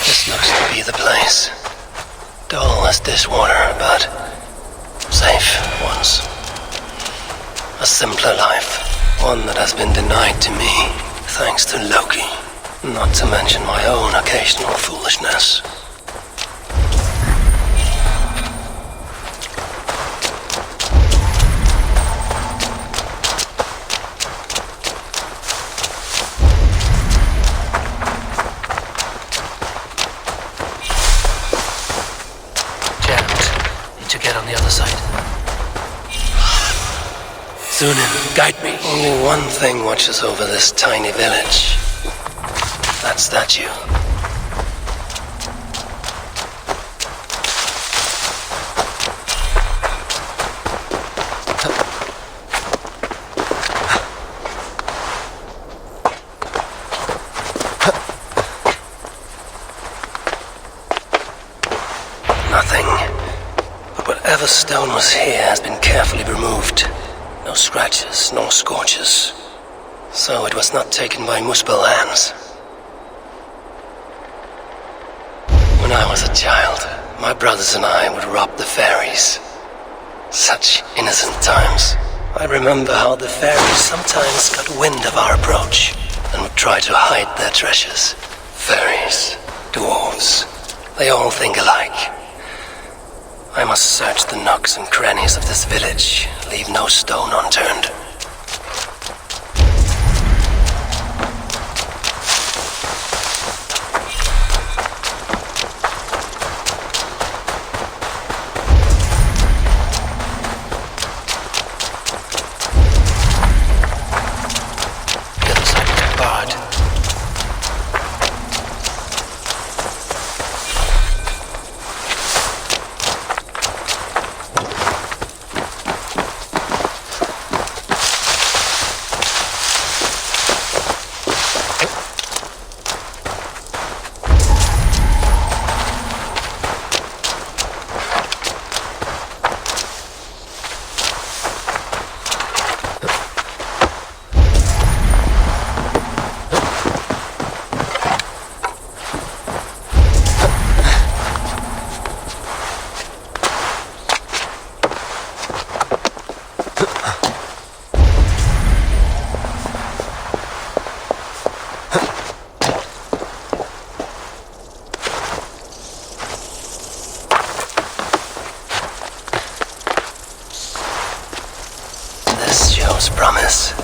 This looks to be the place. Dull as dishwater, but safe once. A simpler life. One that has been denied to me, thanks to Loki. Not to mention my own occasional foolishness. Sunan, guide me. Only one thing watches over this tiny village. That statue. Nothing. But whatever stone was here has been carefully removed. No scratches, no scorches. So it was not taken by Muspel hands. When I was a child, my brothers and I would rob the fairies. Such innocent times. I remember how the fairies sometimes got wind of our approach and would try to hide their treasures. Fairies, dwarves, they all think alike. I must search the nooks and crannies of this village, leave no stone unturned. The other side is barred. Promise.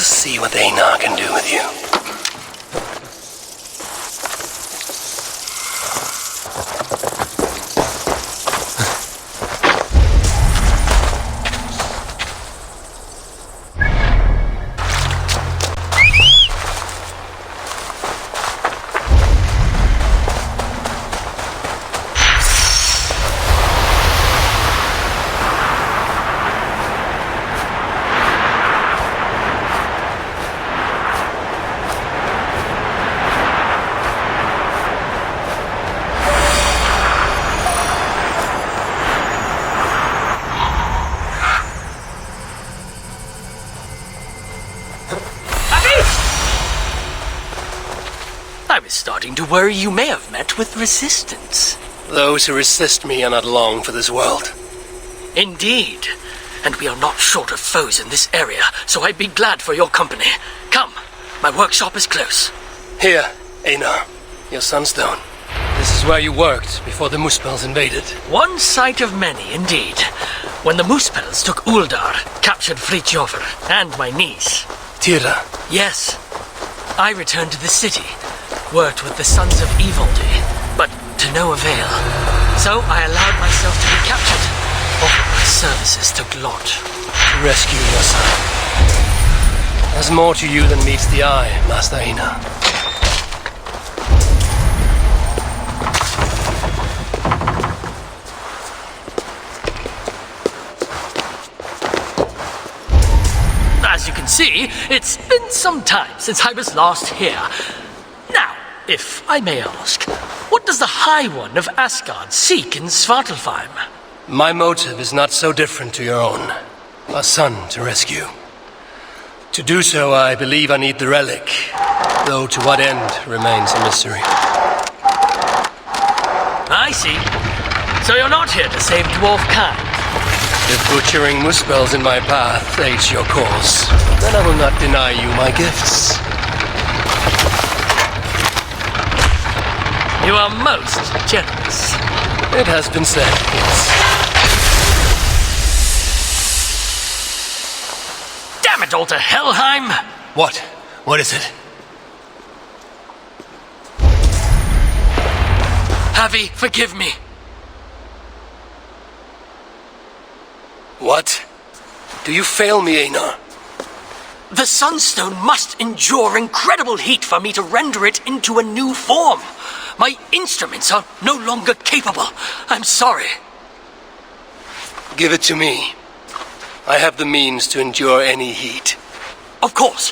See what they now can do with you. worry you may have met with resistance. Those who resist me are not long for this world. Indeed. And we are not short of foes in this area, so I'd be glad for your company. Come, my workshop is close. Here, Einar, your sunstone. This is where you worked before the Muspels invaded. One sight of many, indeed. When the Muspels took Uldar, captured Fritjofr and my niece. Tira. Yes. I returned to the city, worked with the sons of Eivor, but to no avail. So I allowed myself to be captured, offered my services to Glod. To rescue your son. There's more to you than meets the eye, Master Einar. As you can see, it's been some time since I was last here. Now, if I may ask, what does the High One of Asgard seek in Svartalfheim? My motive is not so different to your own. A son to rescue. To do so, I believe I need the relic, though to what end remains a mystery. I see. So you're not here to save dwarf kind? If butchering Muspels in my path aids your cause, then I will not deny you my gifts. You are most generous. It has been said, yes. Damn it all to Helheim! What? What is it? Havi, forgive me. What? Do you fail me, Einar? The Sunstone must endure incredible heat for me to render it into a new form. My instruments are no longer capable. I'm sorry. Give it to me. I have the means to endure any heat. Of course.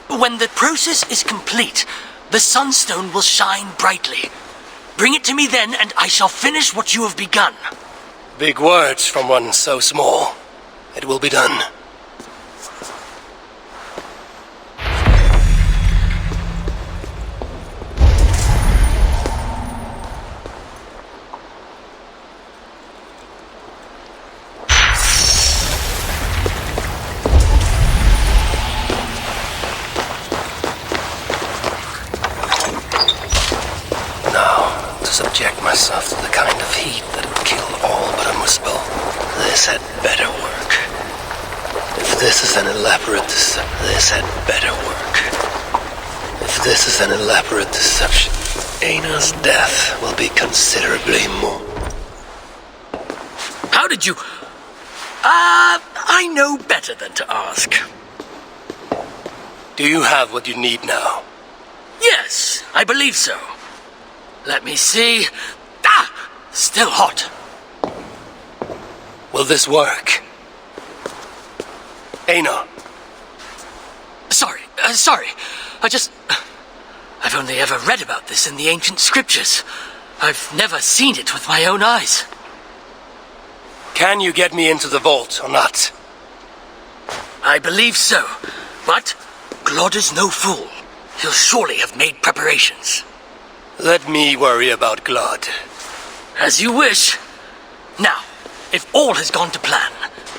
When the process is complete, the Sunstone will shine brightly. Bring it to me then, and I shall finish what you have begun. Big words from one so small. It will be done. Subject myself to the kind of heat that would kill all but a Muspel. This had better work. If this is an elaborate this had better work. If this is an elaborate deception, Einar's death will be considerably more. How did you... I know better than to ask. Do you have what you need now? Yes, I believe so. Let me see. Still hot. Will this work? Einar. Sorry. I've only ever read about this in the ancient scriptures. I've never seen it with my own eyes. Can you get me into the vault or not? I believe so. But Glod is no fool. He'll surely have made preparations. Let me worry about Glod. As you wish. Now, if all has gone to plan,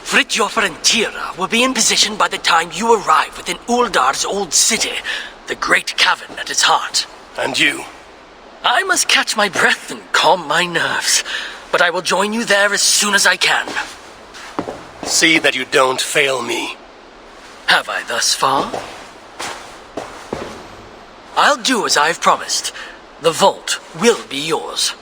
Fritjofr and Tira will be in position by the time you arrive within Uldar's old city, the great cavern at its heart. And you? I must catch my breath and calm my nerves, but I will join you there as soon as I can. See that you don't fail me. Have I thus far? I'll do as I've promised. The vault will be yours.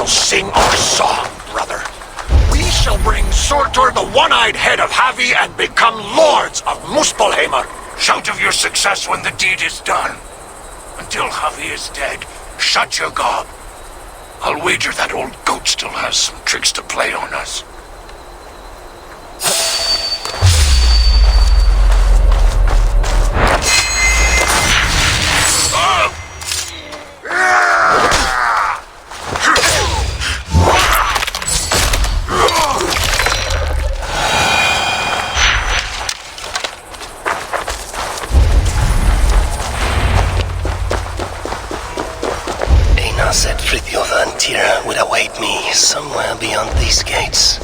Sing our song, brother. We shall bring Surtur, the one-eyed head of Havi, and become lords of Muspelheimr. Shout of your success when the deed is done. till Javi is dead, shut your gob. I'll wager that old goat still has some tricks to play on us. Said Fritjof and Tira would await me somewhere beyond these gates.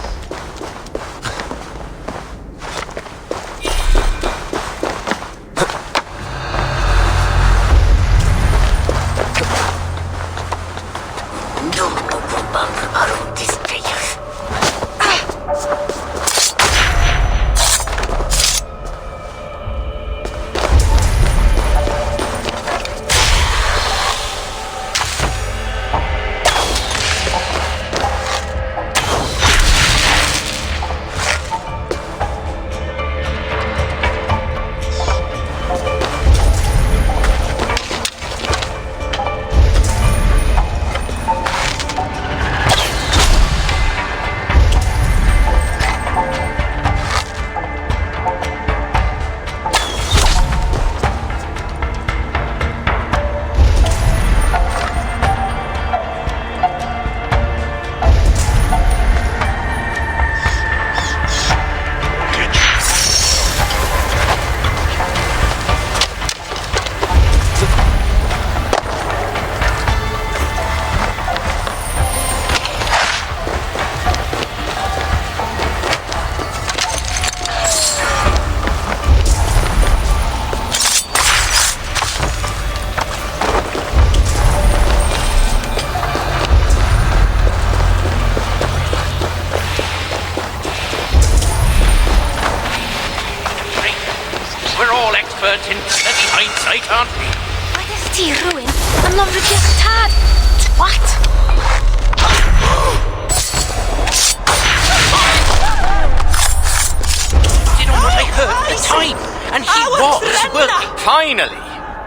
Finally,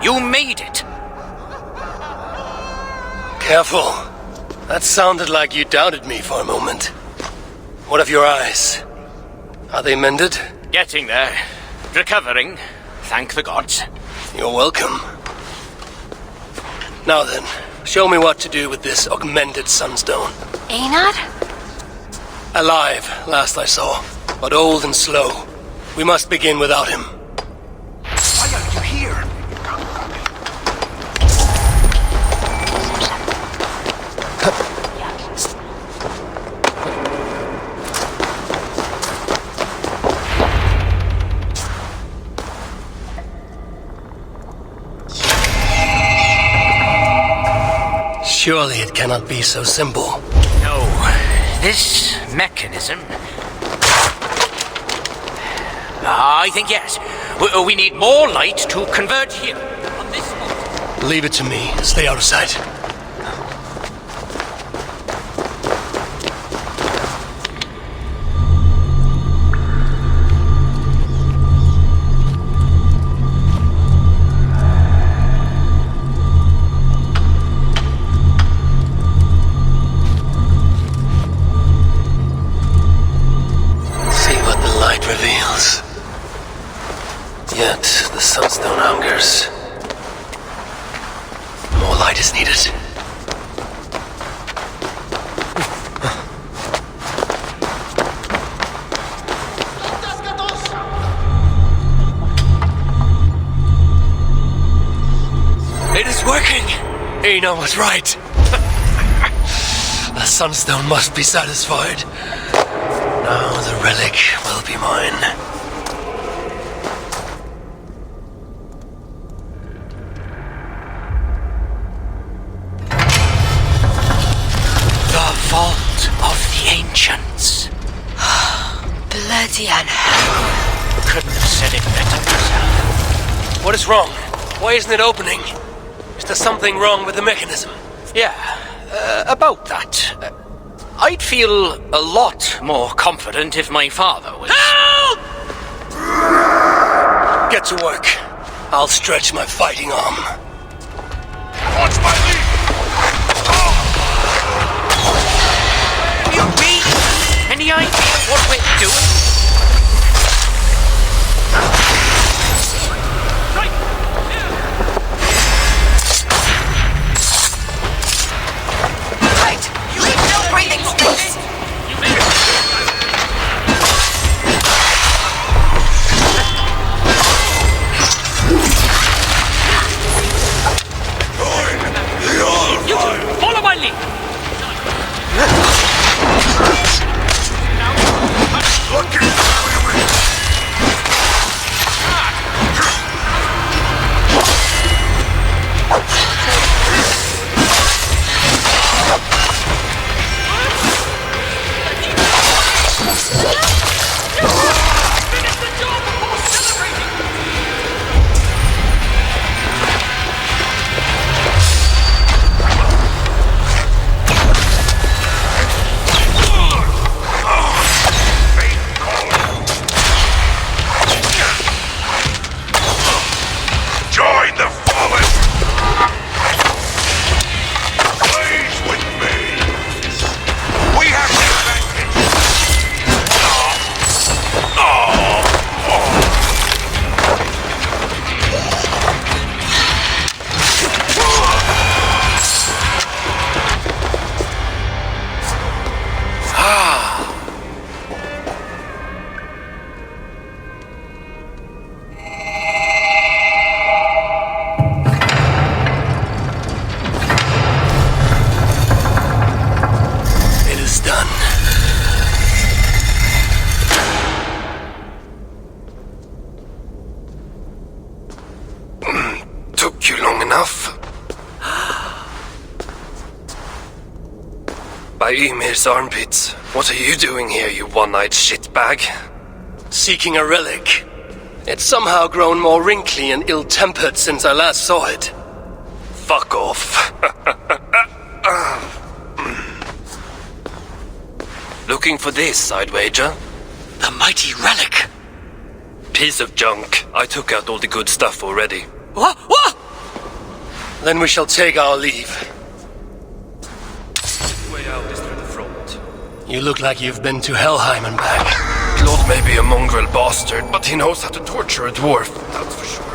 you made it. Careful. That sounded like you doubted me for a moment. What of your eyes? Are they mended? Getting there. Recovering. Thank the gods. You're welcome. Now then, show me what to do with this augmented sunstone. Einar? Alive, last I saw, but old and slow. We must begin without him. Why are you here? Surely it cannot be so simple. No, this mechanism... I think yes. We need more light to converge here. On this spot. Leave it to me. Stay out of sight. See what the light reveals. Yet, the sunstone hungers. More light is needed. It is working! Einar was right. The sunstone must be satisfied. Now the relic will be mine. Vault of the Ancients. Bloody hell. Couldn't have said it better myself. What is wrong? Why isn't it opening? Is there something wrong with the mechanism? Yeah, about that. I'd feel a lot more confident if my father was... Help! Get to work. I'll stretch my fighting arm. quit doing? Right! Leave no breathing space! You two, follow my lead! Join the fallen! Blaze with me! We have the advantage! It is done. Took you long enough. By Ymir's armpits, what are you doing here, you one-eyed shitbag? Seeking a relic. It's somehow grown more wrinkly and ill-tempered since I last saw it. Fuck off. Looking for this, I'd wager. The mighty relic! Piece of junk. I took out all the good stuff already. What? What? Then we shall take our leave. The way out is through the front. You look like you've been to Helheim and back. Claude may be a mongrel bastard, but he knows how to torture a dwarf, that's for sure.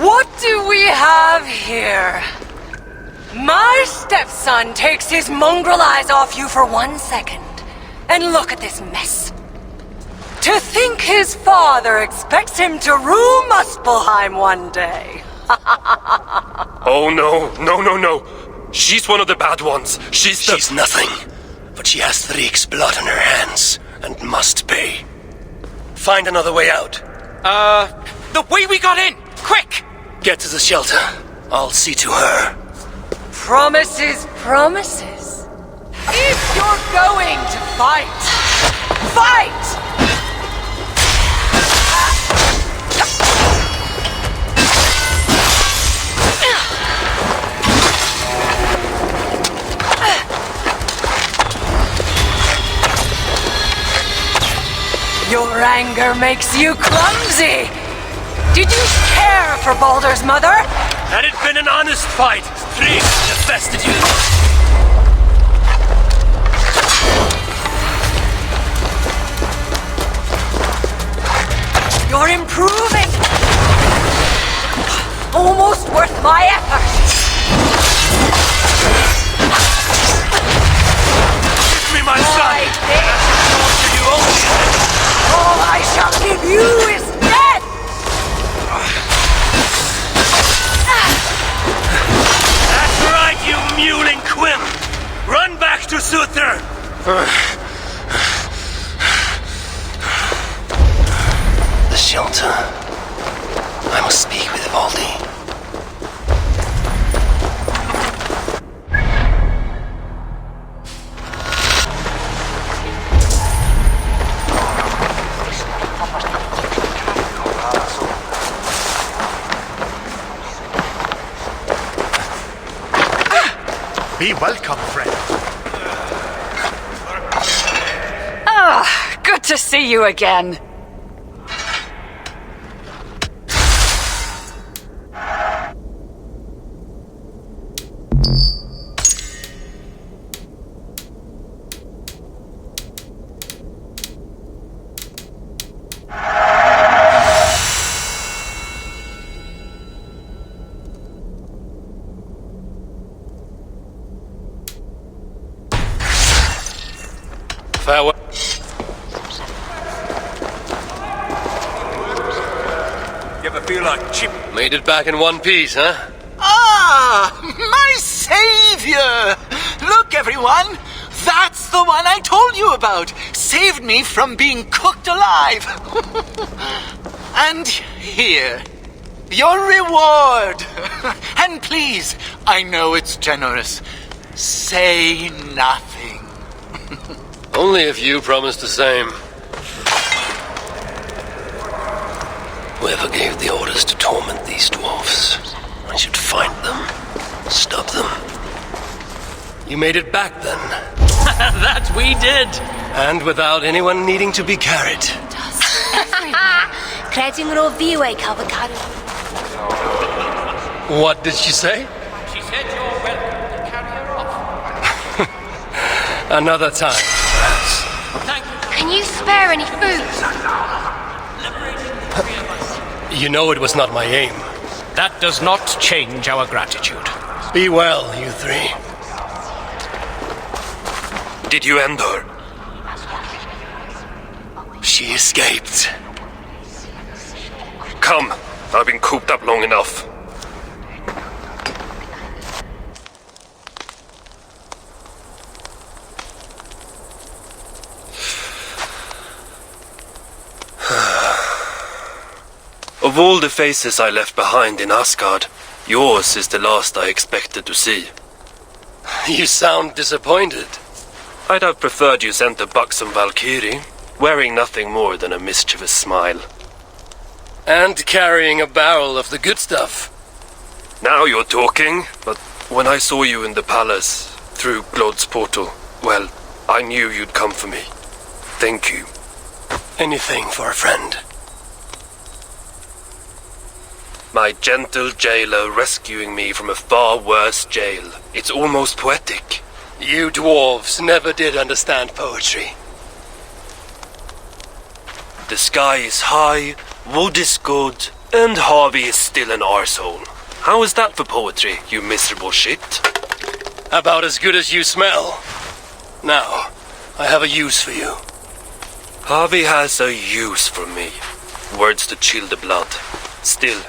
What do we have here? My stepson takes his mongrel eyes off you for 1 second. And look at this mess. To think his father expects him to rule Muspelheim one day. Oh no. She's one of the bad ones. She's nothing. But she has Thriek's blood on her hands, and must pay. Find another way out. The way we got in! Quick! Get to the shelter. I'll see to her. Promises, promises. If you're going to fight, fight! Your anger makes you clumsy. Did you care for Baldur's mother? Had it been an honest fight, Thriek would have bested you. You're improving. Almost worth my effort. Give me my son! I think Torture you only. all I shall give you is death! That's right, you mewling quimp! Run back to Suther! The shelter. I must speak with Baldi. Be welcome, friend. Ah, good to see you again. Farewell. You ever feel like chip? Made it back in one piece, huh? Ah, my savior! Look, everyone! That's the one I told you about! Saved me from being cooked alive! And here, your reward! And please, I know it's generous, say nothing. Only if you promise the same. Whoever gave the orders to torment these dwarfs, I should find them, stop them. You made it back then, That we did! and without anyone needing to be carried. Creating a view cavalcade. What did she say? She said you're welcome to carry her off. Another time, perhaps. Thank you. Can you spare any food? You know it was not my aim. That does not change our gratitude. Be well, you three. Did you end her? She escaped. Come, I've been cooped up long enough. Of all the faces I left behind in Asgard, yours is the last I expected to see. You sound disappointed. I'd have preferred you sent a buxom Valkyrie, wearing nothing more than a mischievous smile. And carrying a barrel of the good stuff. Now you're talking, but when I saw you in the palace, through Glod's portal, well, I knew you'd come for me. Thank you. Anything for a friend. My gentle jailer rescuing me from a far worse jail. It's almost poetic. You dwarves never did understand poetry. The sky is high, wood is good, and Harvey is still an arsehole. How is that for poetry, you miserable shit? About as good as you smell. Now, I have a use for you. Harvey has a use for me. Words to chill the blood. Still,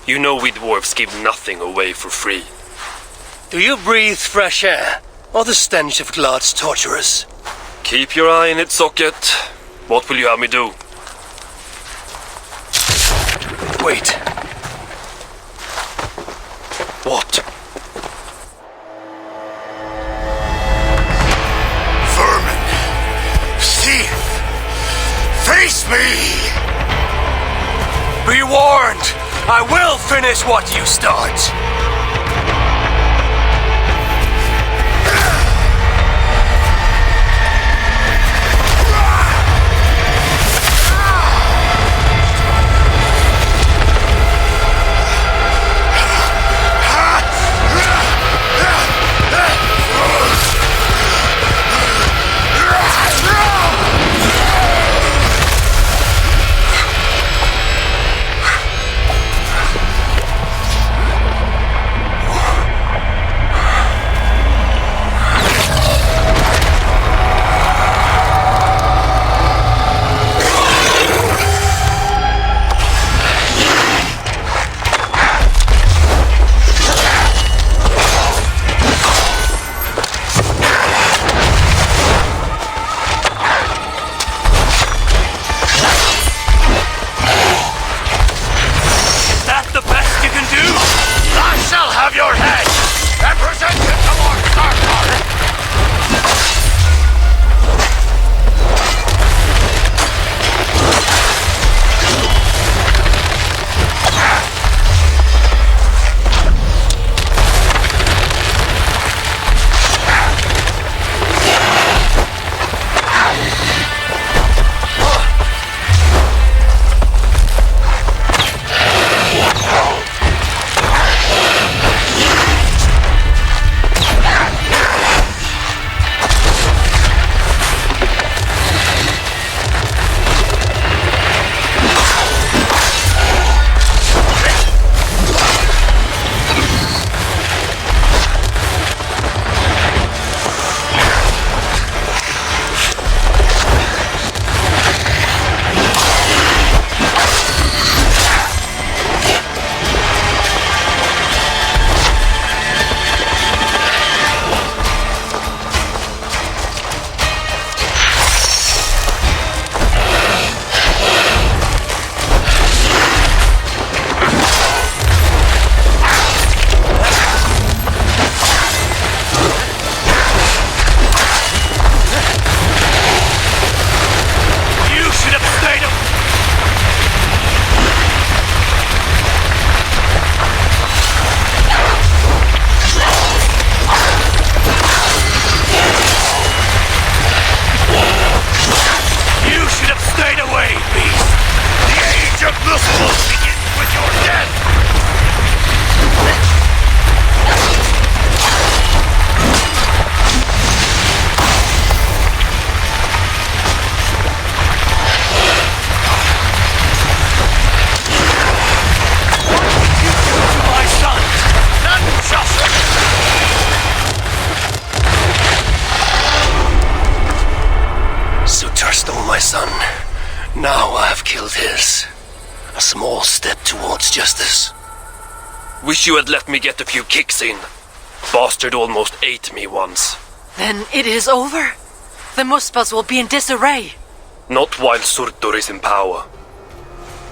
you know we dwarves give nothing away for free. Do you breathe fresh air, or the stench of Glod's torturers? Keep your eye in its socket. What will you have me do? Wait. What? Vermin! Thief! Face me! Be warned! I will finish what you start! justice. Wish you had let me get a few kicks in. Bastard almost ate me once. Then it is over? The Muspels will be in disarray. Not while Surtur is in power.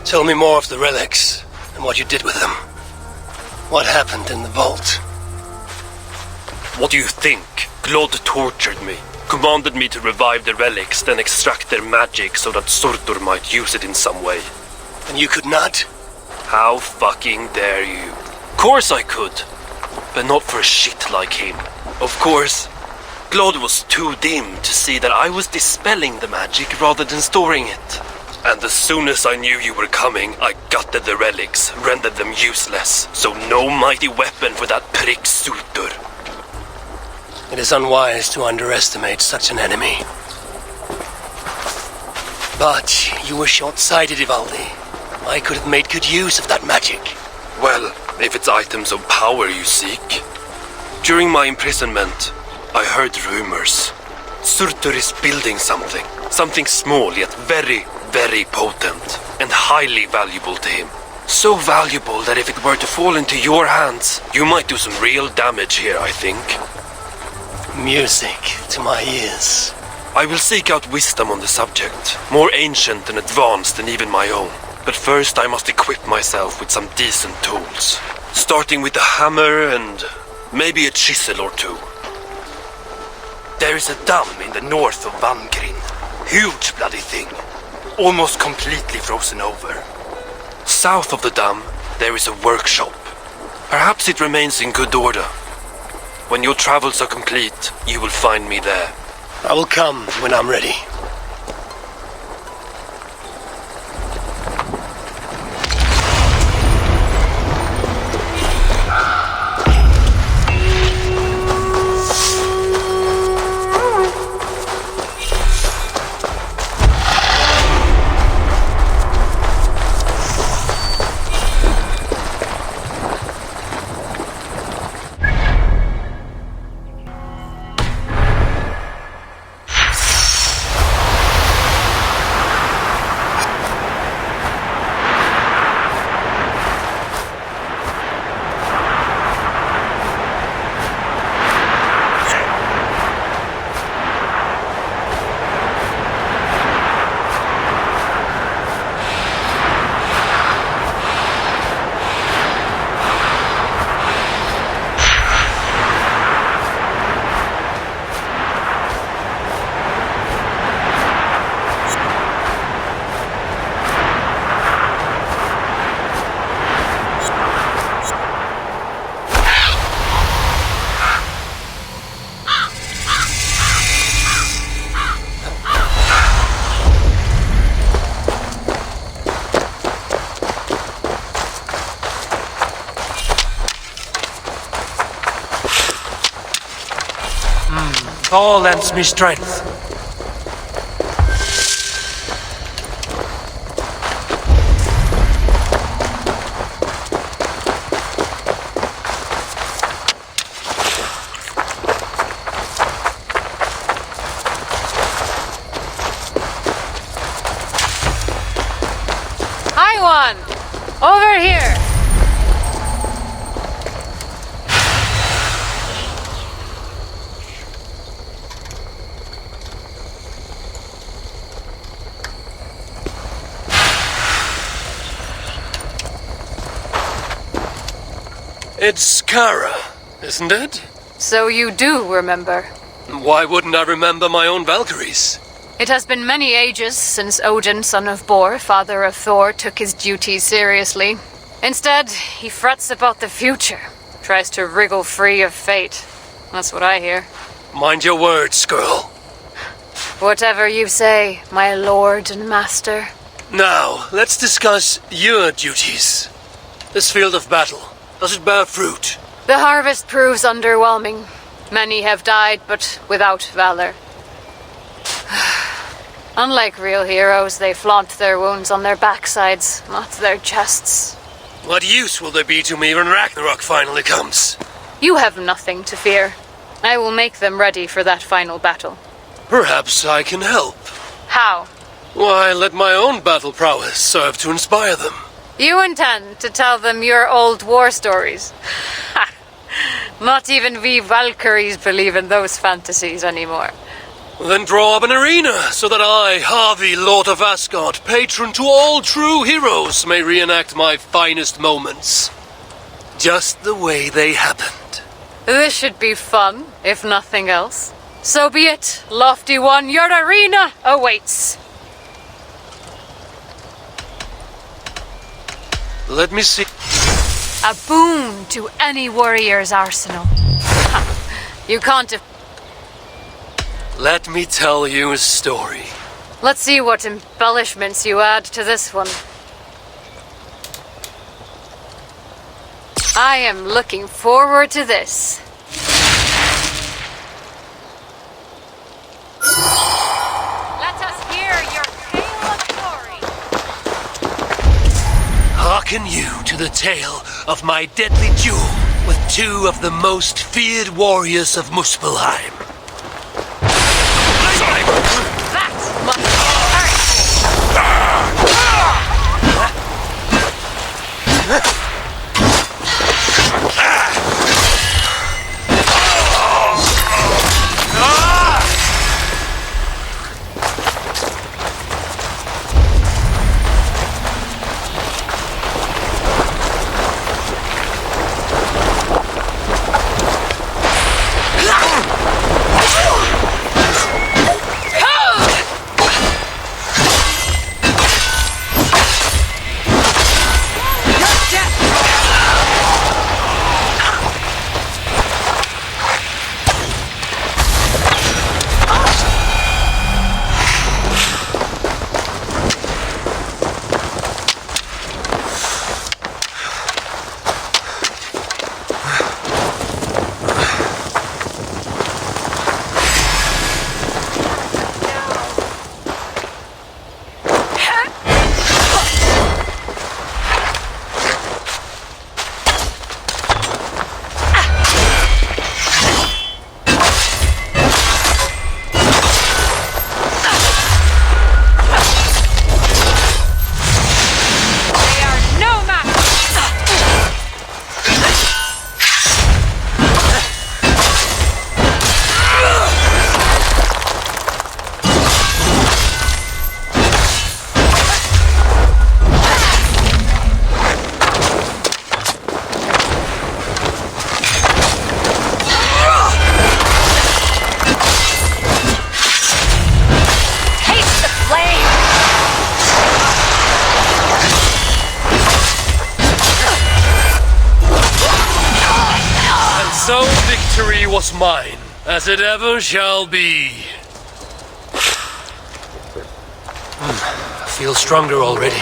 Tell me more of the relics and what you did with them. What happened in the vault? What do you think? Glod tortured me. Commanded me to revive the relics, then extract their magic so that Surtur might use it in some way. And you could not? How fucking dare you? Of course I could. But not for a shit like him. Of course, Glod was too dim to see that I was dispelling the magic rather than storing it. And as soon as I knew you were coming, I gutted the relics, rendered them useless. So no mighty weapon for that prick Surtur. It is unwise to underestimate such an enemy. But you were short-sighted, Ivaldi. I could have made good use of that magic. Well, if it's items of power you seek. During my imprisonment, I heard rumors. Surtur is building something. Something small yet very, very potent. And highly valuable to him. So valuable that if it were to fall into your hands, you might do some real damage here, I think. Music to my ears. I will seek out wisdom on the subject. More ancient and advanced than even my own. But first I must equip myself with some decent tools. Starting with a hammer and maybe a chisel or two. There is a dam in the north of Vangrin. Huge bloody thing. Almost completely frozen over. South of the dam, there is a workshop. Perhaps it remains in good order. When your travels are complete, you will find me there. I will come when I'm ready. All lends me strength. Hi, one! Over here! It's Kara, isn't it? So you do remember. Why wouldn't I remember my own Valkyries? It has been many ages since Odin, son of Bor, father of Thor, took his duties seriously. Instead, he frets about the future, tries to wriggle free of fate. That's what I hear. Mind your words, girl. Whatever you say, my lord and master. Now, let's discuss your duties. This field of battle, does it bear fruit? The harvest proves underwhelming. Many have died, but without valor. Unlike real heroes, they flaunt their wounds on their backsides, not their chests. What use will there be to me when Ragnarok finally comes? You have nothing to fear. I will make them ready for that final battle. Perhaps I can help. How? Why, let my own battle prowess serve to inspire them. You intend to tell them your old war stories? Ha! Not even we Valkyries believe in those fantasies anymore. Then draw up an arena, so that I, Harvey, Lord of Asgard, patron to all true heroes, may reenact my finest moments. Just the way they happened. This should be fun, if nothing else. So be it, Lofty One, your arena awaits. Let me see. A boon to any warrior's arsenal. You can't... Let me tell you a story. Let's see what embellishments you add to this one. I am looking forward to this. Let us hear your tale of glory. Hearken you to the tale of my deadly duel with two of the most feared warriors of Muspelheim. That must hurt. Victory was mine, as it ever shall be. I feel stronger already.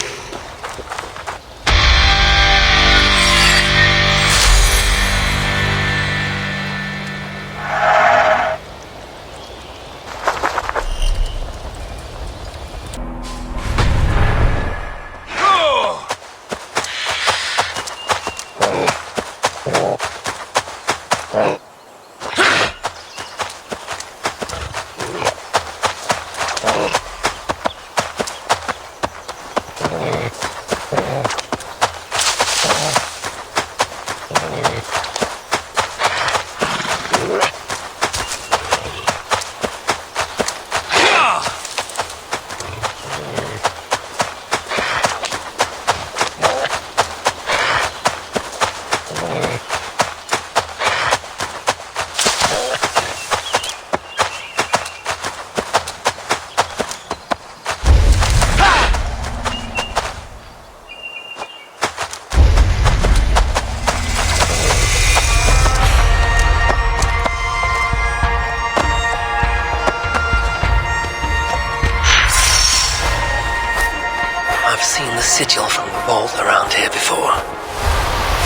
Sigil from the vault around here before.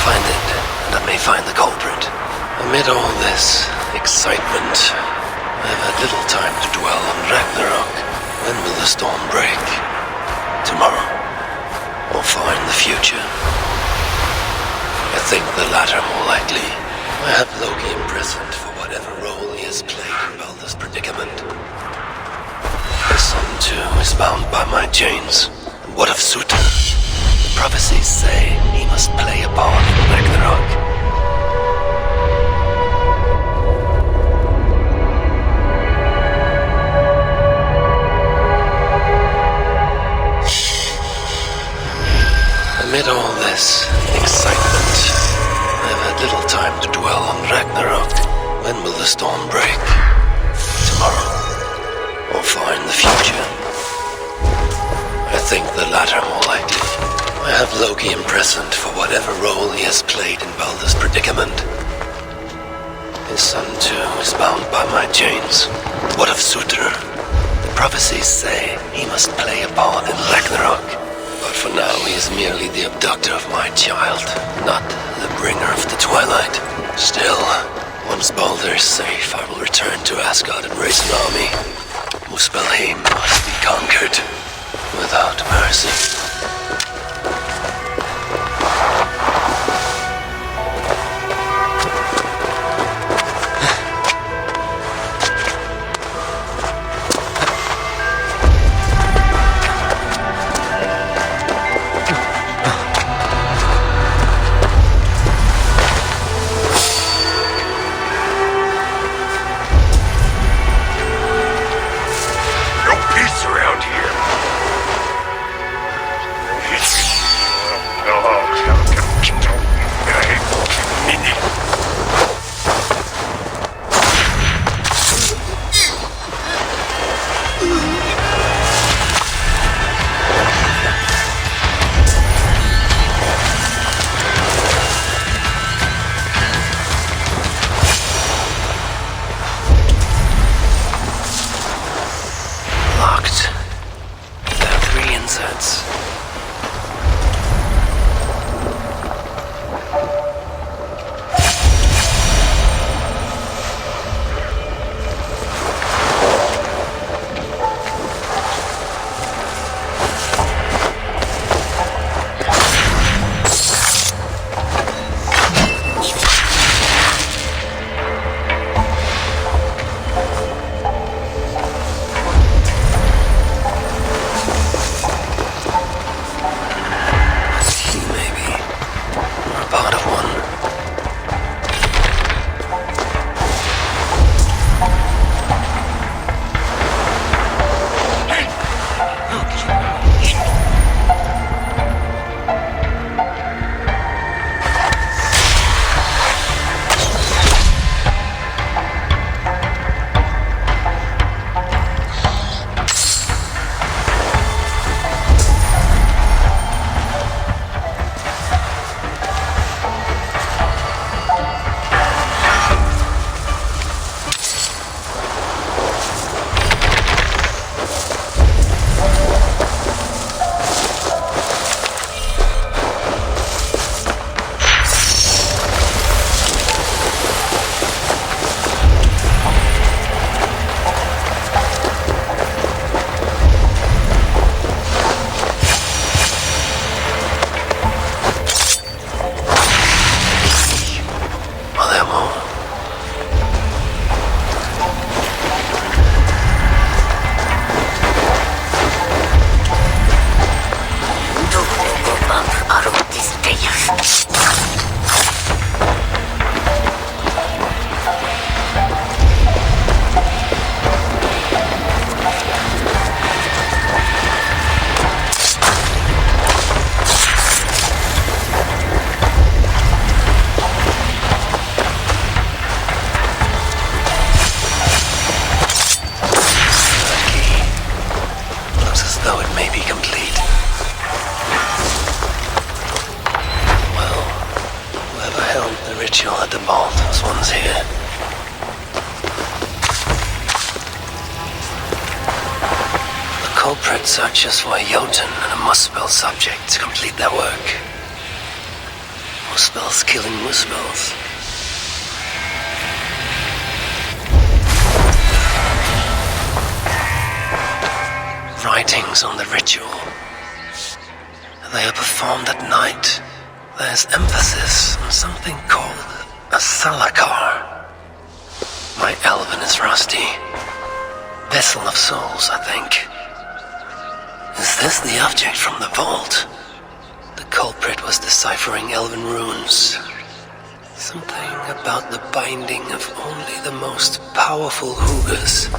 Find it, and I may find the culprit. Amid all this excitement, I have had little time to dwell on Ragnarok. When will the storm break? Tomorrow? Or far in the future? I think the latter more likely. I have Loki imprisoned for whatever role he has played in Balder's predicament. The sun, too, is bound by my chains. What of Suta? prophecies say he must play a part in Ragnarok. Amid all this excitement, I've had little time to dwell on Ragnarok. When will the storm break? Tomorrow? Or far in the future? I think the latter more likely. I have Loki imprisoned for whatever role he has played in Baldur's predicament. His son too is bound by my chains. What of Surtur? The prophecies say he must play a part in Ragnarok. But for now, he is merely the abductor of my child, not the bringer of the Twilight. Still, once Baldur is safe, I will return to Asgard and raise an army. Muspelheim must be conquered without mercy. Searches for a Jotun and a Muspel subject to complete their work. Muspels killing Muspels. Writings on the ritual. They are performed at night. There's emphasis on something called a salakar. My Elven is rusty. Vessel of souls, I think. Is this the object from the vault? The culprit was deciphering elven runes. Something about the binding of only the most powerful Hoogers.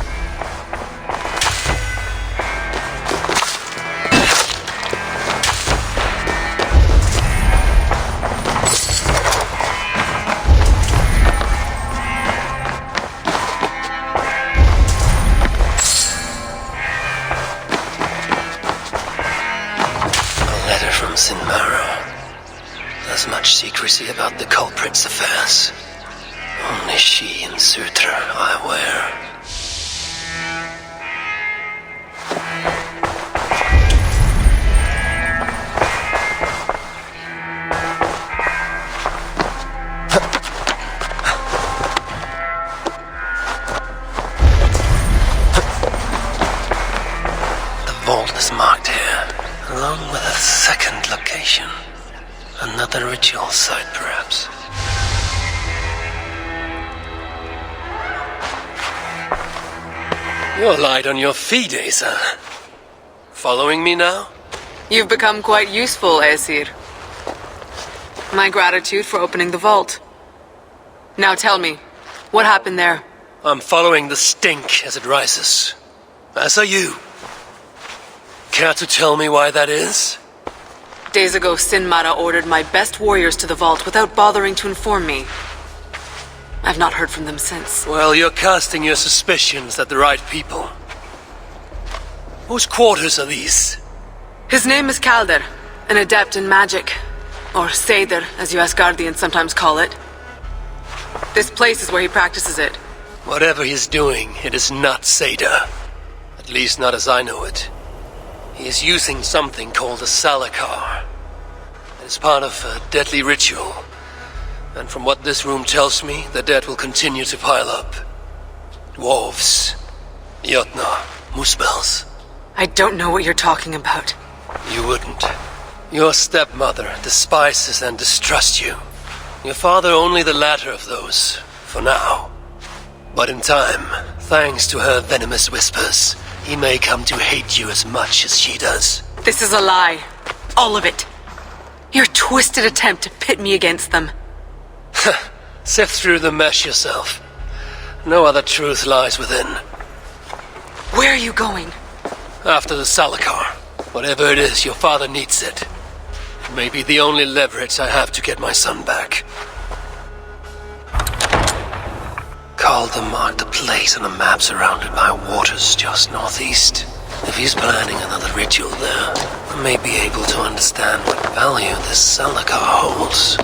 As much secrecy about the culprit's affairs. Only she and Sutra are aware. The vault is marked here, along with a second location. Another ritual site, perhaps. You're light on your feet, Asa. Following me now? You've become quite useful, Aesir. My gratitude for opening the vault. Now tell me, what happened there? I'm following the stink as it rises. As are you. Care to tell me why that is? Days ago, Sinmara ordered my best warriors to the vault without bothering to inform me. I've not heard from them since. Well, you're casting your suspicions at the right people. Whose quarters are these? His name is Kalder, an adept in magic. Or Seder, as you Asgardians sometimes call it. This place is where he practices it. Whatever he's doing, it is not Seder. At least not as I know it. He is using something called a Salakar. It's part of a deadly ritual. And from what this room tells me, the dead will continue to pile up. Dwarves, Jotnar, Muspels. I don't know what you're talking about. You wouldn't. Your stepmother despises and distrusts you. Your father only the latter of those, for now. But in time, thanks to her venomous whispers, he may come to hate you as much as she does. This is a lie. All of it. Your twisted attempt to pit me against them. Sift through the mesh yourself. No other truth lies within. Where are you going? After the Salakar. Whatever it is, your father needs it. It may be the only leverage I have to get my son back. Calder marked a place on a map surrounded by waters just northeast. If he's planning another ritual there, I may be able to understand what value this Salakar holds.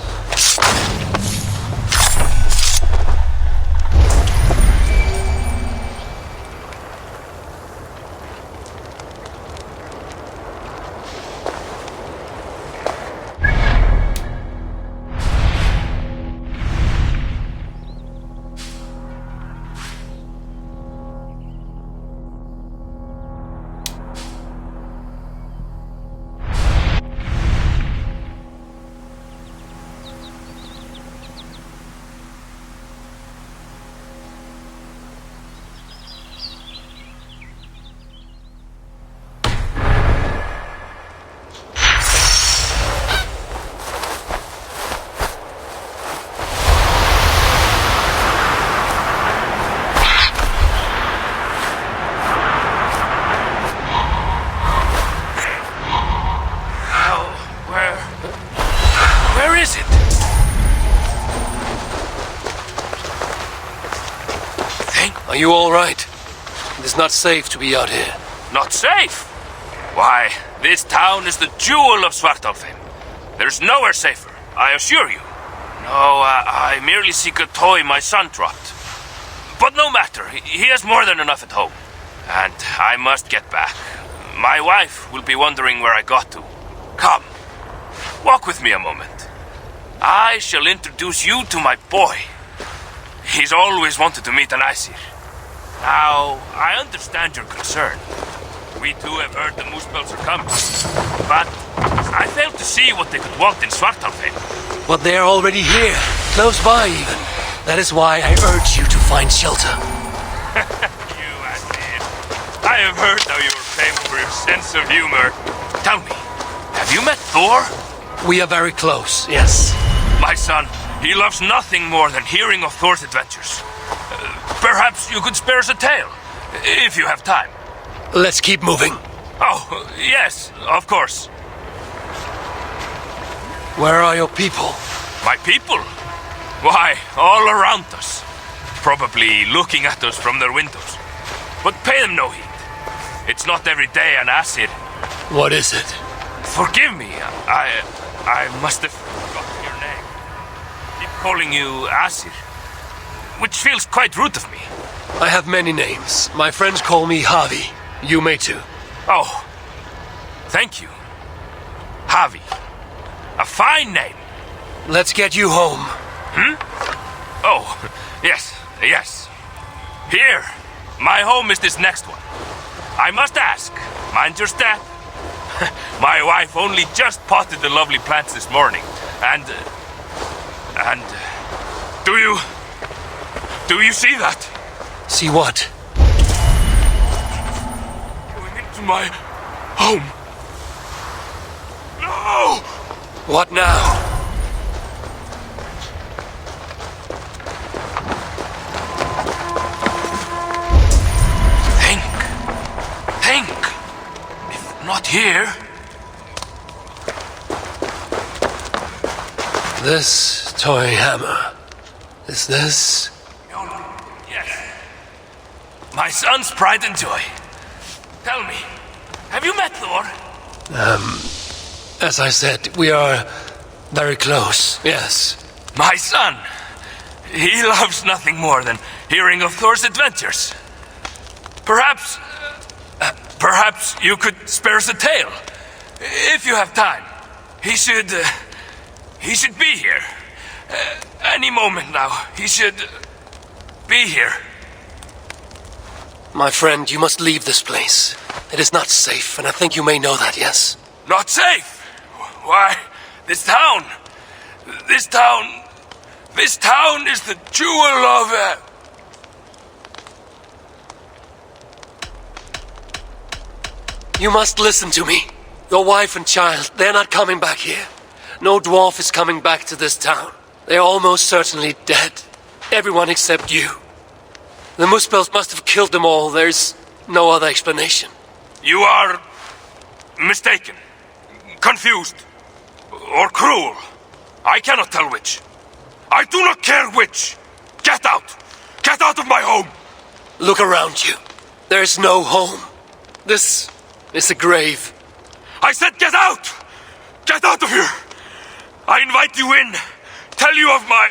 Are you all right? It is not safe to be out here. Not safe? Why, this town is the jewel of Svartalfheim. There's nowhere safer, I assure you. No, I merely seek a toy my son dropped. But no matter, he has more than enough at home. And I must get back. My wife will be wondering where I got to. Come, walk with me a moment. I shall introduce you to my boy. He's always wanted to meet an Aesir. Now, I understand your concern. We too have heard the Muspels are coming. But I fail to see what they could want in Svartalfheim. But they're already here, close by even. That is why I urge you to find shelter. You Aesir. I have heard how you are famed for your sense of humor. Tell me, have you met Thor? We are very close, yes. My son, he loves nothing more than hearing of Thor's adventures. Perhaps you could spare us a tale, if you have time. Let's keep moving. Oh, yes, of course. Where are your people? My people? Why, all around us. Probably looking at us from their windows. But pay them no heed. It's not every day an Asir. What is it? Forgive me, I must have forgotten your name. Keep calling you Asir, which feels quite rude of me. I have many names. My friends call me Havi. You may too. Oh, thank you. Havi. A fine name. Let's get you home. Oh, yes. Here, my home is this next one. I must ask, mind your step? My wife only just potted the lovely plants this morning, and do you see that? See what? Going into my home. No! What now? Think. If not here... This toy hammer. Is this? Yes. My son's pride and joy. Tell me, have you met Thor? As I said, we are very close, yes. My son. He loves nothing more than hearing of Thor's adventures. Perhaps you could spare us a tale, if you have time. He should be here. Any moment now, he should be here. My friend, you must leave this place. It is not safe, and I think you may know that, yes? Not safe? Why, this town is the jewel of... You must listen to me. Your wife and child, they're not coming back here. No dwarf is coming back to this town. They're almost certainly dead. Everyone except you. The Muspels must have killed them all. There's no other explanation. You are mistaken, confused, or cruel. I cannot tell which. I do not care which. Get out! Get out of my home! Look around you. There's no home. This is a grave. I said get out! Get out of here! I invite you in. Tell you of my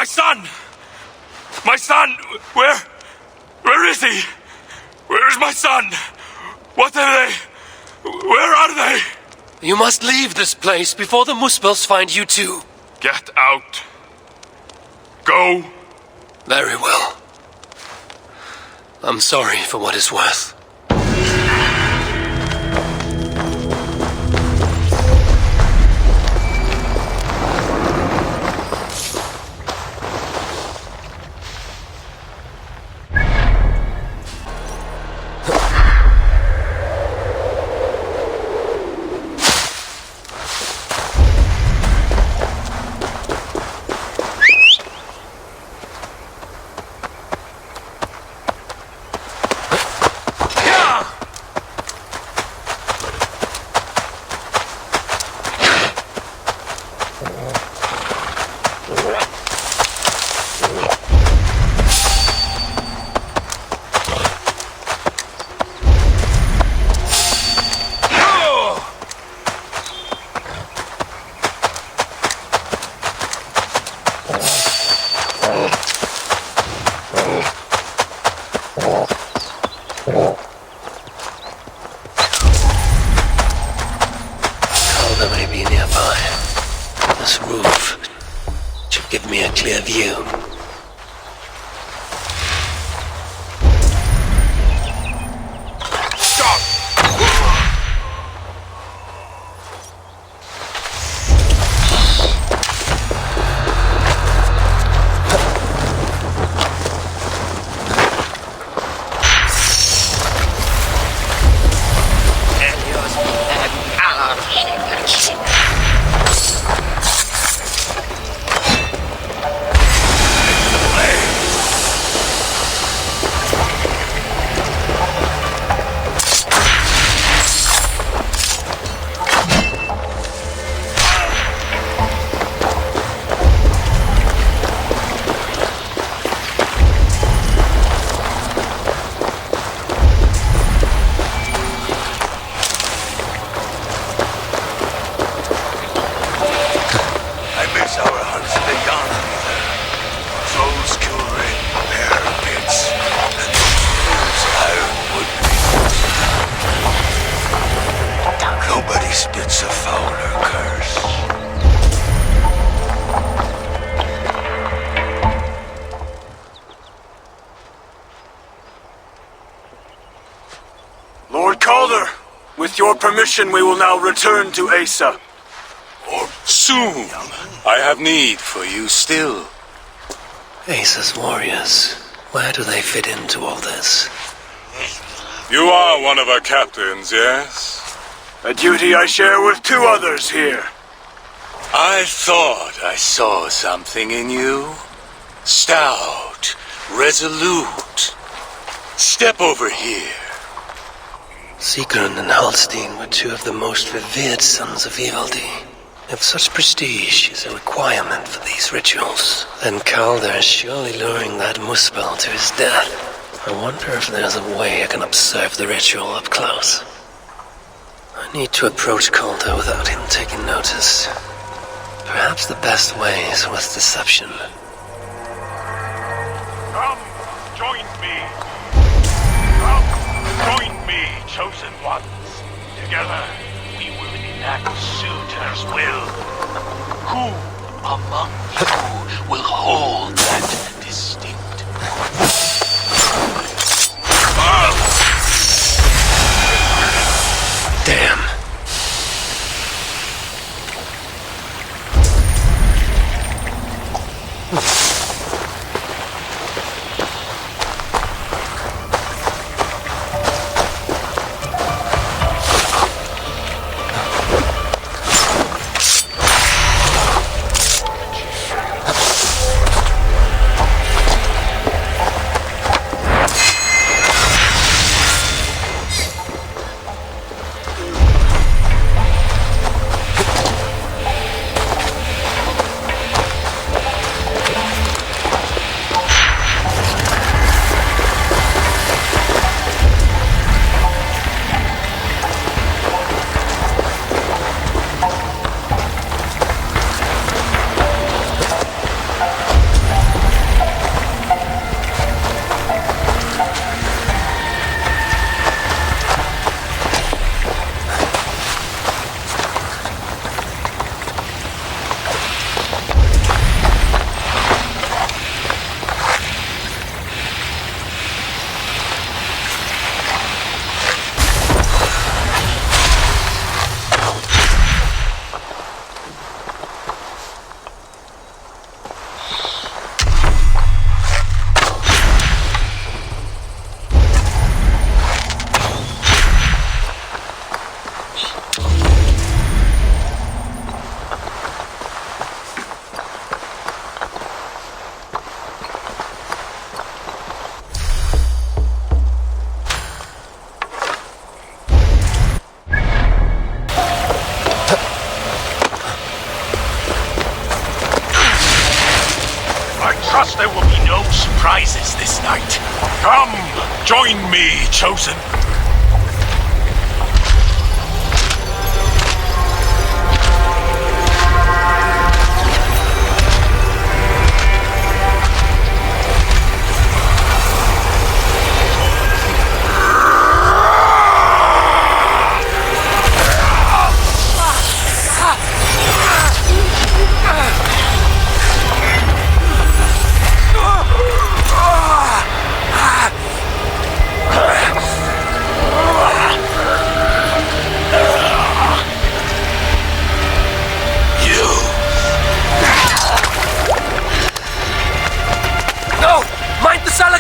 son. My son, where is he? Where is my son? What are they? Where are they? You must leave this place before the Muspels find you too. Get out. Go. Very well. I'm sorry for what it's worth. Clear view. With your permission, we will now return to Asa. Soon. I have need for you still. Asa's warriors. Where do they fit into all this? You are one of our captains, yes? A duty I share with 2 others here. I thought I saw something in you. Stout, resolute. Step over here. Sigrun and Halstein were 2 of the most revered sons of Ivaldi. If such prestige is a requirement for these rituals, then Calder is surely luring that Muspel to his death. I wonder if there's a way I can observe the ritual up close. I need to approach Calder without him taking notice. Perhaps the best way is with deception. Come, join me. Come, join me, chosen ones. Together, we will enact Suitor's will. Who among you will hold that distinct? Damn. Trust there will be no surprises this night. Come, join me, chosen.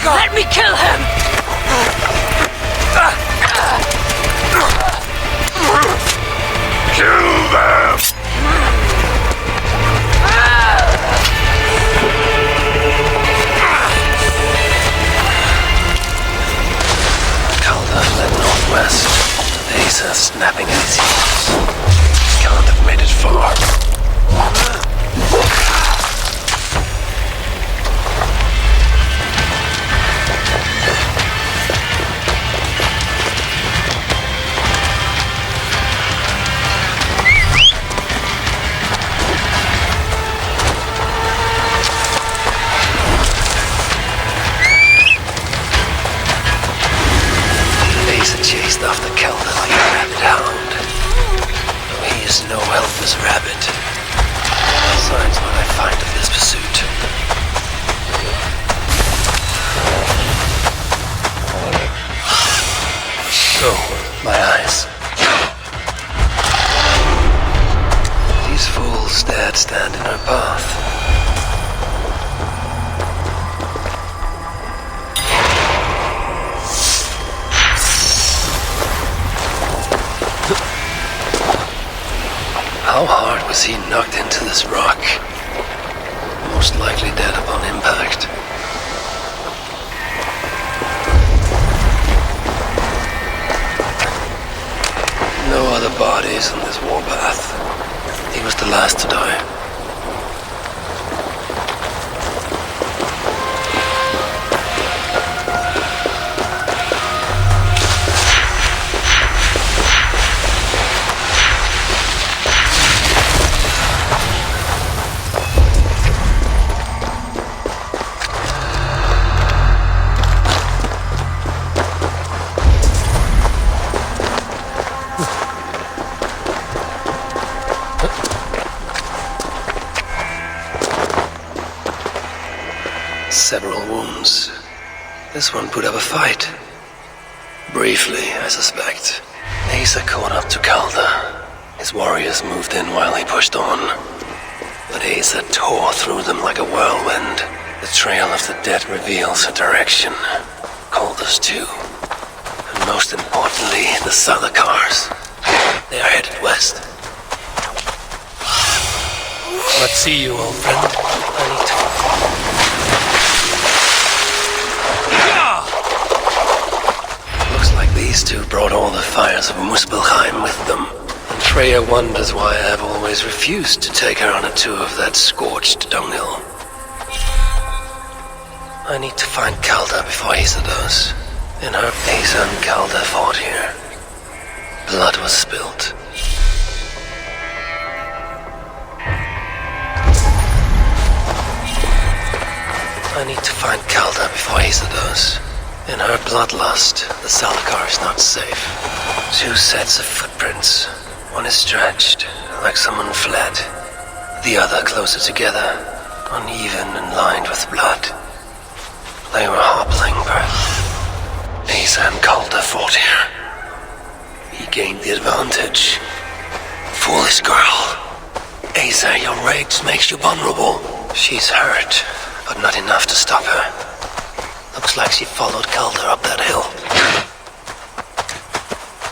Let me kill him! Kill them! Calder fled northwest, with Asa snapping at his heels. Can't have made it far. Chased after Calder like a rabid hound. knocked into this rock. Most likely dead upon impact. No other bodies on this warpath. He was the last to die. Several wounds. This one put up a fight. Briefly, I suspect. Asa caught up to Calder. His warriors moved in while he pushed on. But Asa tore through them like a whirlwind. The trail of the dead reveals a direction. Calder's too. And most importantly, the Salakars. They are headed west. Let's see you, old friend. I need to... Looks like these two brought all the fires of Muspelheim with them. And Freya wonders why I have always refused to take her on a tour of that scorched dunghill. I need to find Calder before Asa does. In her Asa and Calder fought here. Blood was spilled. I need to find Calder before Asa does. In her bloodlust, the Salakar is not safe. Two sets of footprints. One is stretched, like someone fled. The other closer together, uneven and lined with blood. They were hobbling, but Asa and Calder fought here. He gained the advantage. Foolish girl. Asa, your rage makes you vulnerable. She's hurt, but not enough to stop her. Looks like she followed Calder up that hill.